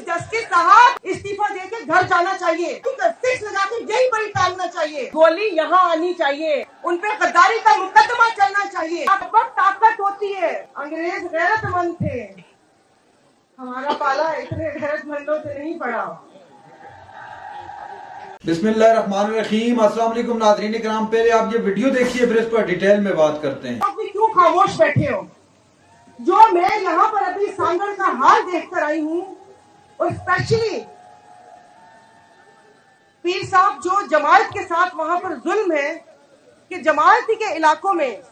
Justice साहब इस्तीफा देके घर जाना चाहिए, 6 लगा के यही बड़ी टांगना चाहिए, गोली यहाँ आनी चाहिए, उन पे गद्दारी का मुकदमा चलना चाहिए। अब ताकत होती है, अंग्रेज गैरतमंद थे, हमारा पाला इतने गैरतमंदों से नहीं पड़ा। बिस्मिल्लाहिर्रहमानिर्रहीम। अस्सलाम वालेकुम नाज़रीन इकराम, पहले आप ये वीडियो देखिए फिर इस पर डिटेल में बात करते हैं। आप भी क्यों खामोश बैठे हो? जो मैं यहाँ पर अभी सांगड़ का हाल देखकर आई हूँ, और स्पेशली पीर साहब जो जमायत के साथ वहां पर जुल्म है कि जमायती के इलाकों में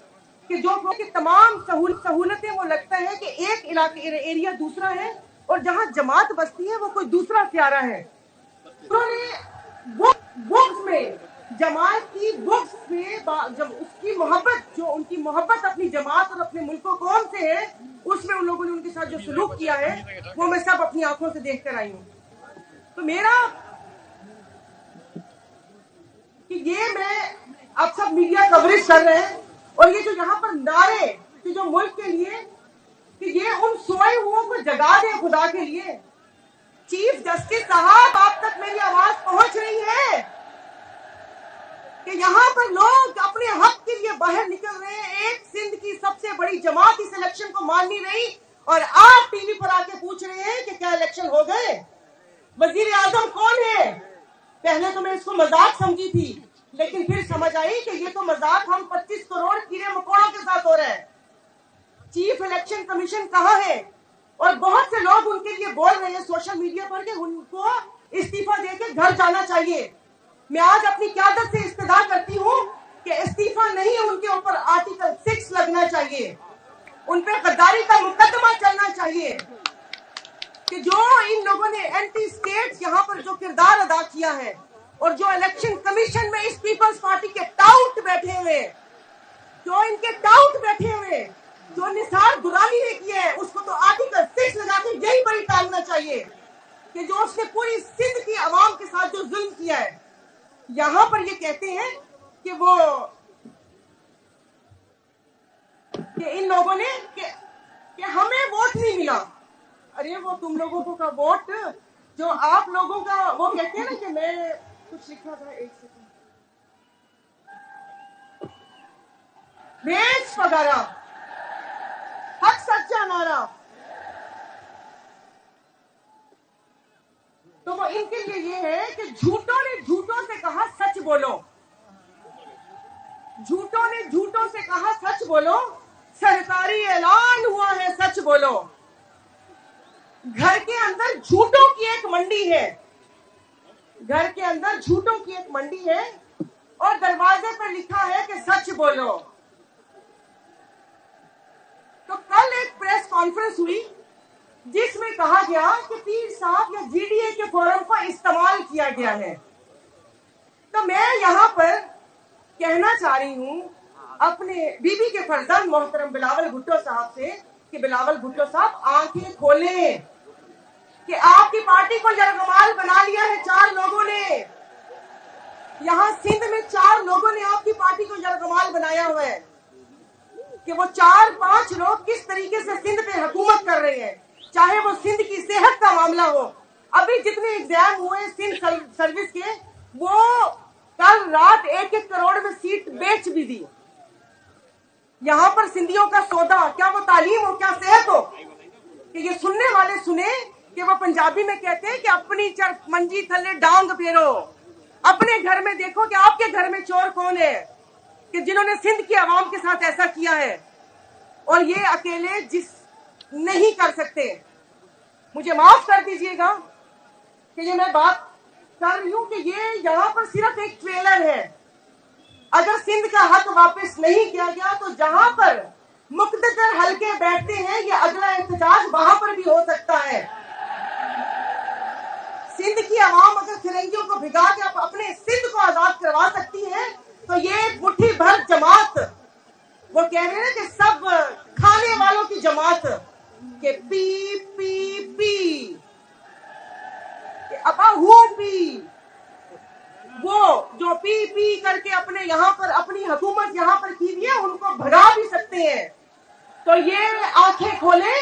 कि जो कि तमाम सहूलतें वो लगता है कि एक इलाके एरिया दूसरा है और जहां जमात बसती है वो कोई दूसरा प्यारा है। उन्होंने बुक्स में जमात की बुक्स में जब उसकी मोहब्बत जो उनकी मोहब्बत अपनी जमात और अपने मुल्क कौम से है, उसमें उन लोगों ने उनके साथ जो सलूक किया है वो मैं सब अपनी आंखों से देख कर आई हूँ। तो मेरा कि ये मैं आप सब मीडिया कवरेज कर रहे हैं और ये जो यहाँ पर नारे कि जो मुल्क के लिए कि ये उन सोए हुओं को जगा दे खुदा के लिए। चीफ जस्टिस साहब आप तक मेरी आवाज पहुंच रही है कि यहाँ पर लोग अपने हक के लिए बाहर निकल रहे हैं। एक सिंध की सबसे बड़ी जमात इस इलेक्शन को मान नहीं रही और आप टीवी पर आके पूछ रहे हैं कि क्या इलेक्शन हो गए, वजीर आजम कौन है। पहले तो मैं इसको मजाक समझी थी, लेकिन फिर समझ आई कि ये तो मजाक हम 25 करोड़ कीड़े मकोड़ों के साथ हो रहा है। चीफ इलेक्शन कमीशन कहाँ है? और बहुत से लोग उनके लिए बोल रहे हैं सोशल मीडिया पर कि उनको इस्तीफा देके घर जाना चाहिए। मैं आज अपनी क़यादत से इस्तदा करती हूँ कि इस्तीफा नहीं, उनके ऊपर आर्टिकल 6 लगना चाहिए, उन पे गद्दारी का मुकदमा चलना चाहिए कि जो इन लोगों ने एंटी स्टेट यहाँ पर जो किरदार अदा किया है और जो इलेक्शन कमीशन में इस पीपल्स पार्टी के टाउट बैठे हुए, जो इनके टाउट बैठे हुए, जो निसार दुरानी ने किया है, उसको तो आर्टिकल 6 लगा के यही बड़ी टांगना चाहिए कि जो उसने पूरी सिंध की आवाम के साथ जो जुल्म किया है। यहाँ पर ये कहते हैं कि वो कि इन लोगों ने कि हमें वोट नहीं मिला। अरे वो तुम लोगों को का वोट जो आप लोगों का, वो कहते हैं ना कि मैं कुछ लिखा था, एक सेकंड, बेच पगारा हक सच्चा नारा, तो वो इनके लिए ये है कि झूठों ने झूठों से कहा सच बोलो, झूठों ने झूठों से कहा सच बोलो, सरकारी ऐलान हुआ है सच बोलो। घर के अंदर झूठों की एक मंडी है, घर के अंदर झूठों की एक मंडी है और दरवाजे पर लिखा है कि सच बोलो। तो कल एक प्रेस कॉन्फ्रेंस हुई जिसमें कहा गया कि पीर साहब या जीडीए के फोरम का इस्तेमाल किया गया है। तो मैं यहाँ पर कहना चाह रही हूँ अपने बीबी के फर्जंद मोहतरम बिलावल भुट्टो साहब से कि बिलावल भुट्टो साहब आंखें खोलें कि आपकी पार्टी को यरगमाल बना लिया है 4 लोगों ने। यहाँ सिंध में 4 लोगों ने आपकी पार्टी को यरगमाल बनाया हुआ है कि वो 4-5 लोग किस तरीके से सिंध पे हुकूमत कर रहे हैं, चाहे वो सिंध की सेहत का मामला हो। अभी जितने एग्जाम हुए सिंध सर्विस के, वो कल रात 1-1 करोड़ में सीट बेच भी दी। यहाँ पर सिंधियों का सौदा, क्या वो तालीम हो, क्या सेहत हो? कि ये सुनने वाले सुने कि वो पंजाबी में कहते हैं कि अपनी चरफ मंजी थल्ले डांग फेरो, अपने घर में देखो कि आपके घर में चोर कौन है कि जिन्होंने सिंध की आवाम के साथ ऐसा किया है, और ये अकेले जिस नहीं कर सकते। मुझे माफ कर दीजिएगा कि ये मैं बात कर रही हूँ कि ये यहाँ पर सिर्फ एक ट्रेलर है। अगर सिंध का हक वापस नहीं किया गया तो जहां पर मुक़द्दर हल्के बैठते हैं, ये अगला एहतजाज वहां पर भी हो सकता है। सिंध की आवाम अगर फिरंगियों को भिगा के अपने सिंध को आजाद करवा सकती है, तो ये मुट्ठी भर जमात, वो कह रहे हैं कि सब खाने वालों की जमात के पी पी पी अपा हुआ पी, वो जो पी पी करके अपने यहाँ पर अपनी हुकूमत यहाँ पर की हुई है, उनको भगा भी सकते हैं। तो ये आंखें खोले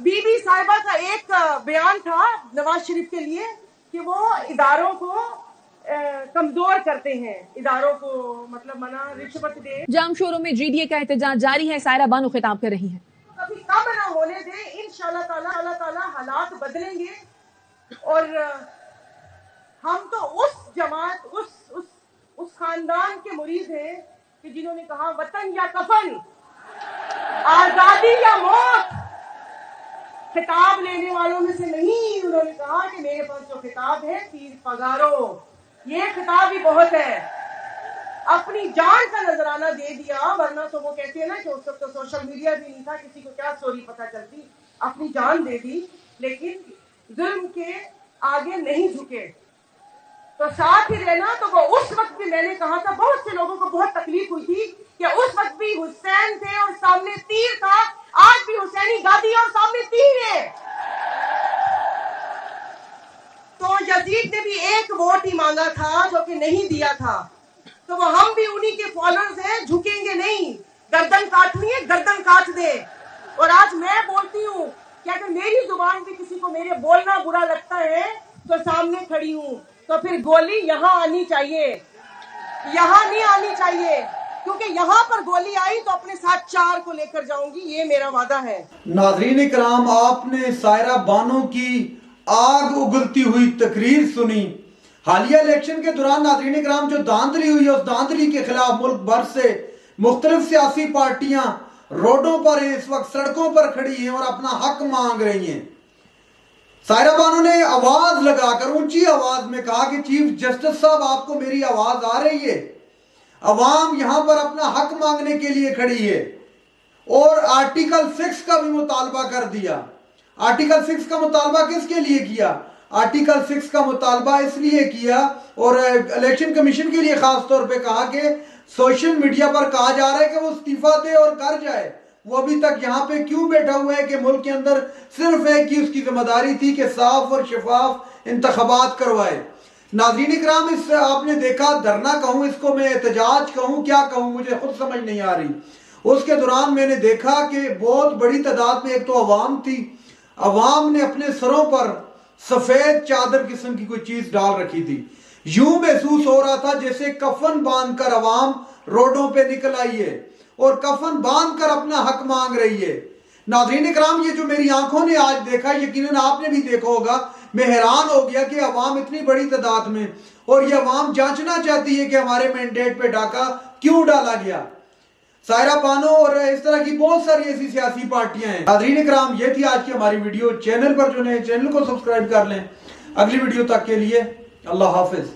बीबी साहिबा का एक बयान था नवाज शरीफ के लिए कि वो इदारों को कमजोर करते हैं, इदारों को मतलब मना रिश्वत दे। जाम शोरों में जीडीए का एहतजाज जारी है। सायरा बानो खिताब कर रही हैं। कभी कम ना होने दे, इंशाल्लाह ताला हालात बदलेंगे और हम तो उस जमात उस खानदान के मुरीद हैं कि जिन्होंने कहा वतन या कफन, आजादी या मौत। खिताब लेने वालों में से नहीं, उन्होंने कहा कि मेरे पास जो खिताब है तीर पगारो, ये खिताब ही बहुत है। अपनी जान का नजराना दे दिया, वरना तो वो कहते हैं ना कि उस वक्त तो सोशल मीडिया भी नहीं था, किसी को क्या स्टोरी पता चलती। अपनी जान दे दी लेकिन जुल्म के आगे नहीं झुके। तो साथ ही रहना, तो वो उस वक्त भी मैंने कहा था, बहुत से लोगों को बहुत तकलीफ हुई थी कि उस वक्त भी हुसैन थे और सामने तीर था, आज भी हुसैनी गादी और सामने तीर है। तो यजीद ने भी एक वोट ही मांगा था जो कि नहीं दिया था, तो वो हम भी उन्हीं के फॉलोअर्स हैं, झुकेंगे नहीं। गर्दन काटनी है, गर्दन काट दे। और आज मैं बोलती हूँ कि अगर मेरी जुबान पे किसी को मेरे बोलना बुरा लगता है तो सामने खड़ी हूँ, तो फिर गोली यहाँ आनी चाहिए, यहाँ नहीं आनी चाहिए, क्योंकि यहाँ पर गोली आई तो अपने साथ 4 को लेकर जाऊंगी, ये मेरा वादा है। नाज़रीन इकराम, आपने सायरा बानो की आग उगलती हुई तकरीर सुनी। हालिया इलेक्शन के दौरान नाज़रीन इकराम जो धांधली हुई है, उस धांधली के खिलाफ मुल्क भर से मुख्तलिफ सियासी पार्टियां रोडों पर हैं, इस वक्त सड़कों पर खड़ी हैं और अपना हक मांग रही हैं। सायरा बानो ने आवाज लगाकर ऊंची आवाज में कहा कि चीफ जस्टिस साहब, आपको मेरी आवाज आ रही है? अवाम यहां पर अपना हक मांगने के लिए खड़ी है। और आर्टिकल 6 का भी मुतालबा कर दिया। आर्टिकल 6 का मुतालबा किसके लिए किया? आर्टिकल 6 का मुतालबा इसलिए किया और इलेक्शन कमीशन के लिए खास तौर पे कहा कि सोशल मीडिया पर कहा जा रहा है कि वो इस्तीफा दे और कर जाए। वो अभी तक यहाँ पे क्यों बैठा हुआ है कि मुल्क के अंदर सिर्फ एक ही उसकी जिम्मेदारी थी कि साफ और शफाफ इंतखाबात करवाए। नाज़रीन इकराम, इस आपने देखा धरना कहूँ इसको, मैं एहतजाज कहूँ, क्या कहूँ, मुझे खुद समझ नहीं आ रही। उसके दौरान मैंने देखा कि बहुत बड़ी तादाद में एक तो अवाम थी। अवाम ने अपने सरों पर सफेद चादर किस्म की कोई चीज डाल रखी थी। यूं महसूस हो रहा था जैसे कफन बांधकर अवाम रोडों पे निकल आई है और कफन बांधकर अपना हक मांग रही है। नाज़रीन इकराम, ये जो मेरी आंखों ने आज देखा, यकीनन आपने भी देखा होगा, मैं हैरान हो गया कि अवाम इतनी बड़ी तादाद में, और ये अवाम जांचना चाहती है कि हमारे मैंडेट पे डाका क्यों डाला गया। सायरा बानो और इस तरह की बहुत सारी ऐसी सियासी पार्टियां हैं। नाज़रीन इकराम, ये थी आज की हमारी वीडियो। चैनल पर जो नए, चैनल को सब्सक्राइब कर लें। अगली वीडियो तक के लिए अल्लाह हाफिज।